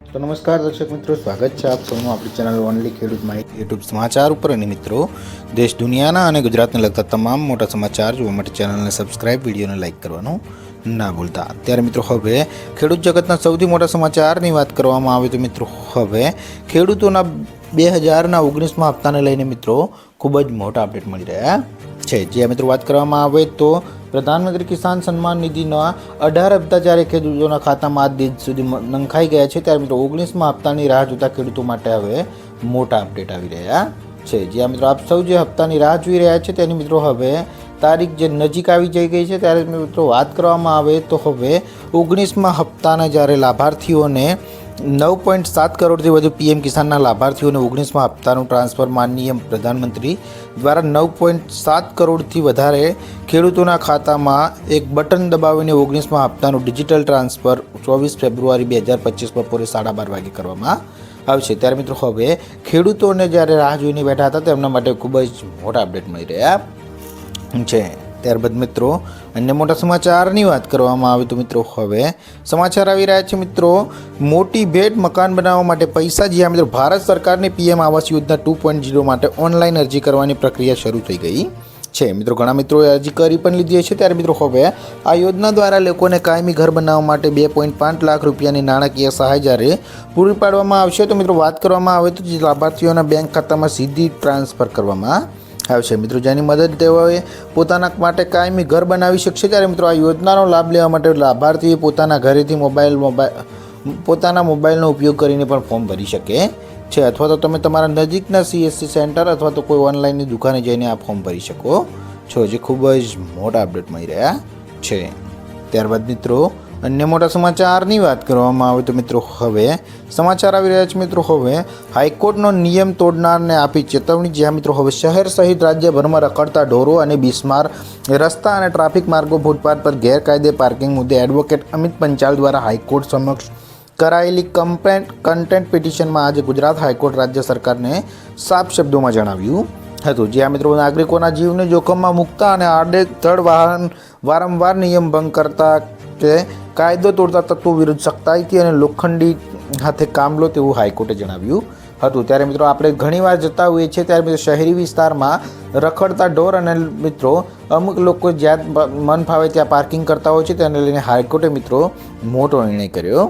तो नमस्कार दर्शक मित्रों, स्वागत है आप सौનું આપણી ચેનલ ઓનલી ખેડૂત માહિતી યુટ્યુબ સમાચાર ઉપર। અને મિત્રો, દેશ દુનિયાના અને ગુજરાતને લગતા તમામ મોટા સમાચાર જોવા માટે ચેનલને સબસ્ક્રાઇબ, વિડીયોને લાઇક કરવાનું ના ભૂલતા। ત્યારે મિત્રો, હવે ખેડૂત જગતના સૌથી મોટા સમાચારની વાત કરવામાં આવે તો મિત્રો, હવે ખેડૂતોના 2019ના હપ્તાને લઈને મિત્રો ખૂબ જ મોટા અપડેટ મળી રહ્યા છે। જે મિત્રો વાત કરવામાં આવે તો પ્રધાનમંત્રી કિસાન સન્માન નિધિના 18 હપ્તા જ્યારે ખેડૂતોના ખાતામાં આજ દિન સુધી નંખાઈ ગયા છે, ત્યારે મિત્રો 19મા હપ્તાની રાહ જોતા ખેડૂતો માટે હવે મોટા અપડેટ આવી રહ્યા છે। જ્યાં મિત્રો આપ સૌ જે હપ્તાની રાહ જોઈ રહ્યા છે તેની મિત્રો હવે તારીખ જે નજીક આવી જઈ ગઈ છે, ત્યારે મિત્રો વાત કરવામાં આવે તો હવે 19મા હપ્તાના જ્યારે લાભાર્થીઓને 9.7 કરોડથી વધુ પીએમ કિસાનના લાભાર્થીઓને 19મા હપ્તાનું ટ્રાન્સફર માનનીય પ્રધાનમંત્રી દ્વારા 9.7 કરોડથી વધારે ખેડૂતોના ખાતામાં એક બટન દબાવીને 19મા હપ્તાનું ડિજિટલ ટ્રાન્સફર 24 ફેબ્રુઆરી 2025 બપોરે 12:30 વાગે કરવામાં આવશે। ત્યારે મિત્રો હવે ખેડૂતોને જ્યારે રાહ જોઈને બેઠા હતા તેમના માટે ખૂબ જ મોટા અપડેટ મળી રહ્યા છે। ત્યારબાદ મિત્રો અન્ય મોટા સમાચારની વાત કરવામાં આવે તો મિત્રો હવે સમાચાર આવી રહ્યા છે મિત્રો, મોટી ભેટ મકાન બનાવવા માટે પૈસા। જ્યાં મિત્રો ભારત સરકારની પીએમ આવાસ યોજના 2.0 માટે ઓનલાઈન અરજી કરવાની પ્રક્રિયા શરૂ થઈ ગઈ છે। મિત્રો ઘણા મિત્રોએ અરજી કરી પણ લીધી છે। ત્યારે મિત્રો હવે આ યોજના દ્વારા લોકોને કાયમી ઘર બનાવવા માટે 2.5 લાખ રૂપિયાની નાણાકીય સહાય જ્યારે પૂરી પાડવામાં આવશે, તો મિત્રો વાત કરવામાં આવે તો લાભાર્થીઓના બેંક ખાતામાં સીધી ટ્રાન્સફર કરવામાં આવશે। મિત્રો જેની મદદ તેઓએ પોતાના માટે કાયમી ઘર બનાવી શકશે। ત્યારે મિત્રો આ યોજનાનો લાભ લેવા માટે લાભાર્થીએ પોતાના ઘરેથી પોતાના મોબાઈલનો ઉપયોગ કરીને પણ ફોર્મ ભરી શકે છે, અથવા તો તમે તમારા નજીકના CSC સેન્ટર અથવા તો કોઈ ઓનલાઈનની દુકાને જઈને આ ફોર્મ ભરી શકો છો, જે ખૂબ જ મોટા અપડેટ મળી રહ્યા છે। ત્યારબાદ મિત્રો અન્ય મોટા સમાચારની વાત કરવામાં આવે તો મિત્રો હવે સમાચાર આવી રહ્યા છે મિત્રો, હવે હાઈકોર્ટનો નિયમ તોડનારને આપી ચેતવણી। જ્યાં મિત્રો હવે શહેર સહિત રાજ્યભરમાં રખડતા ઢોરો અને બિસ્માર રસ્તા અને ટ્રાફિક માર્ગો ફૂટપાથ પર ગેરકાયદે પાર્કિંગ મુદ્દે એડવોકેટ અમિત પંચાલ દ્વારા હાઈકોર્ટ સમક્ષ કરાયેલી કન્ટેન્ટ પિટિશનમાં આજે ગુજરાત હાઈકોર્ટ રાજ્ય સરકારને સાફ શબ્દોમાં જણાવ્યું હતું। જ્યાં મિત્રો નાગરિકોના જીવને જોખમમાં મૂકતા અને આડેધડ વારંવાર નિયમ ભંગ કરતા કે કાયદો તોડતા તત્વો વિરુદ્ધ સખ્તાઈથી અને લોખંડી હાથે કામ લો તેવું હાઈકોર્ટે જણાવ્યું હતું। ત્યારે મિત્રો આપણે ઘણીવાર જતા હોઈએ છીએ, ત્યારે મિત્રો શહેરી વિસ્તારમાં રખડતા ઢોર અને મિત્રો અમુક લોકો જ્યાં મન ફાવે ત્યાં પાર્કિંગ કરતા હોય છે, તેને લઈને હાઈકોર્ટે મિત્રો મોટો નિર્ણય કર્યો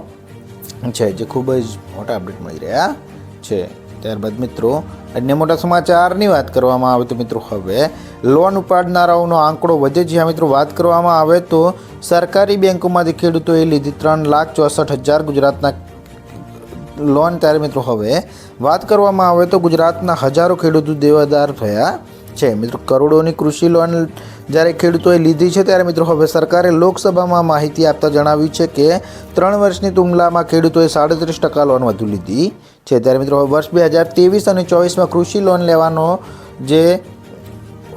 છે, જે ખૂબ જ મોટા અપડેટ મળી રહ્યા છે। ત્યારબાદ મિત્રો અન્ય મોટા સમાચારની વાત કરવામાં આવે તો મિત્રો હવે લોન ઉપાડનારાઓનો આંકડો વધે। જ્યાં મિત્રો વાત કરવામાં આવે તો સરકારી બેંકોમાંથી ખેડૂતોએ લીધી 3,64,000 ગુજરાતના લોન। ત્યારે મિત્રો હવે વાત કરવામાં આવે તો ગુજરાતના હજારો ખેડૂતો દેવાદાર થયા છે। મિત્રો કરોડોની કૃષિ લોન જ્યારે ખેડૂતોએ લીધી છે, ત્યારે મિત્રો હવે સરકારે લોકસભામાં માહિતી આપતા જણાવ્યું છે કે 3 વર્ષની તુલનામાં ખેડૂતોએ 37% લોન વધુ લીધી છે। ત્યારે મિત્રો વર્ષ 2023 અને 24માં કૃષિ લોન લેવાનો જે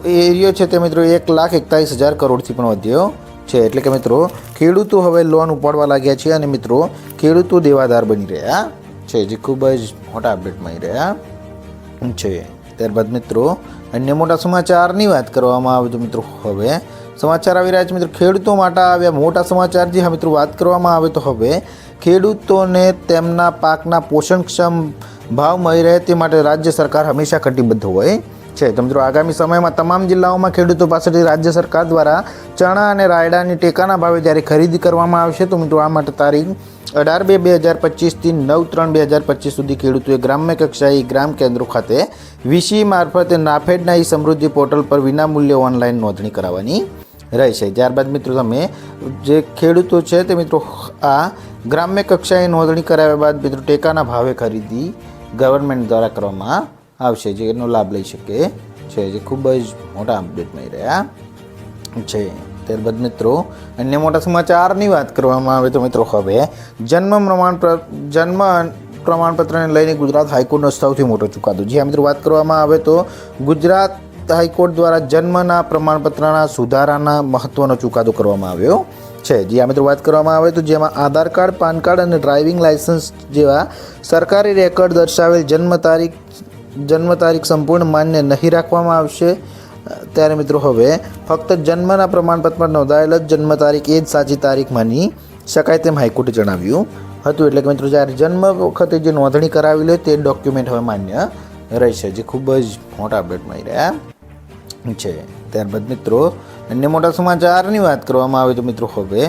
એરિયો છે તે મિત્રો 1,41,000 કરોડથી પણ વધ્યો છે। એટલે કે મિત્રો ખેડૂતો હવે લોન ઉપાડવા લાગ્યા છે અને મિત્રો ખેડૂતો દેવાદાર બની રહ્યા છે, જે ખૂબ જ મોટા અપડેટ મળી રહ્યા છે। ત્યારબાદ મિત્રો અન્ય મોટા સમાચારની વાત કરવામાં આવે તો મિત્રો હવે સમાચાર આવી રહ્યા છે મિત્રો, ખેડૂતો માટે આવ્યા મોટા સમાચાર। જે મિત્રો વાત કરવામાં આવે તો હવે ખેડૂતોને તેમના પાકના પોષણક્ષમ ભાવ મળી રહે તે માટે રાજ્ય સરકાર હંમેશા કટિબદ્ધ હોય છે। તો મિત્રો આગામી સમયમાં તમામ જિલ્લાઓમાં ખેડૂતો પાસેથી રાજ્ય સરકાર દ્વારા ચણા અને રાયડાની ટેકાના ભાવે જ્યારે ખરીદી કરવામાં આવશે, તો મિત્રો આ માટે તારીખ 18/2/2025થી 9/3/2025 સુધી ખેડૂતોએ ગ્રામ્ય કક્ષાએ ગ્રામ કેન્દ્રો ખાતે વીસી મારફતે નાફેડના ઈ સમૃદ્ધિ પોર્ટલ પર વિનામૂલ્યે ઓનલાઈન નોંધણી કરાવવાની રહેશે। ત્યારબાદ મિત્રો તમે જે ખેડૂતો છે તે મિત્રો આ ગ્રામ્ય કક્ષાએ નોંધણી કરાવ્યા બાદ મિત્રો ટેકાના ભાવે ખરીદી ગવર્મેન્ટ દ્વારા કરવામાં આવશે, જેનો લાભ લઈ શકે છે, જે ખૂબ જ મોટા અપડેટ મળી રહ્યા છે। ત્યારબાદ મિત્રો અન્ય મોટા સમાચારની વાત કરવામાં આવે તો મિત્રો હવે જન્મ પ્રમાણપત્રને લઈને ગુજરાત હાઈકોર્ટનો સૌથી મોટો ચુકાદો। જ્યાં મિત્રો વાત કરવામાં આવે તો ગુજરાત હાઈકોર્ટ દ્વારા જન્મના પ્રમાણપત્રના સુધારાના મહત્વનો ચુકાદો કરવામાં આવ્યો છે। જ્યાં મિત્રો વાત કરવામાં આવે તો જેમાં આધાર કાર્ડ, પાન કાર્ડ અને ડ્રાઇવિંગ લાયસન્સ જેવા સરકારી રેકોર્ડ દર્શાવેલ જન્મ તારીખ સંપૂર્ણ માન્ય નહીં રાખવામાં આવશે। ત્યારે મિત્રો હવે ફક્ત જન્મના પ્રમાણપત્ર પર નોંધાયેલ જ જન્મ તારીખ એ જ સાચી તારીખ માની શકાય તેમ હાઈકોર્ટે જણાવ્યું હતું. એટલે કે મિત્રો જ્યારે જન્મ વખતે જે નોંધણી કરાવેલી હોય તે ડોક્યુમેન્ટ હવે માન્ય રહેશે, જે ખૂબ જ મોટા અપડેટ મળી રહ્યા છે. ત્યારબાદ મિત્રો અન્ય મોટા સમાચારની વાત કરવામાં આવે તો મિત્રો હવે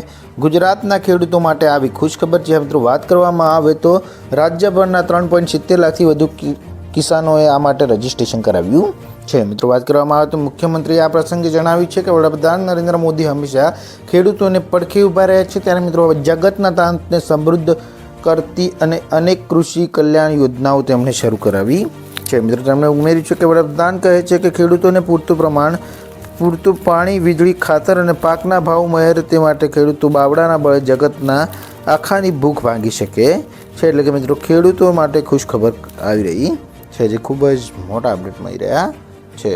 ગુજરાતના ખેડૂતો માટે આવી ખુશખબર છે. મિત્રો વાત કરવામાં આવે તો રાજ્યભરના 3.70 લાખથી વધુ કિસાનોએ આ માટે રજીસ્ટ્રેશન કરાવ્યું છે. મિત્રો વાત કરવામાં આવે તો મુખ્યમંત્રીએ આ પ્રસંગે જણાવ્યું છે કે વડાપ્રધાન નરેન્દ્ર મોદી હંમેશા ખેડૂતોને પડખે ઊભા રહ્યા છે. ત્યારે મિત્રો હવે જગતના તાતને સમૃદ્ધ કરતી અને અનેક કૃષિ કલ્યાણ યોજનાઓ તેમણે શરૂ કરાવી છે. મિત્રો તેમણે ઉમેર્યું છે કે વડાપ્રધાન કહે છે કે ખેડૂતોને પૂરતું પાણી, વીજળી, ખાતર અને પાકના ભાવ મળે તે માટે ખેડૂતો બાવડાના બળે જગતના આખાની ભૂખ ભાંગી શકે છે. એટલે કે મિત્રો ખેડૂતો માટે ખુશખબર આવી રહી છે, જે ખૂબ જ મોટા અપડેટ મળી રહ્યા છે.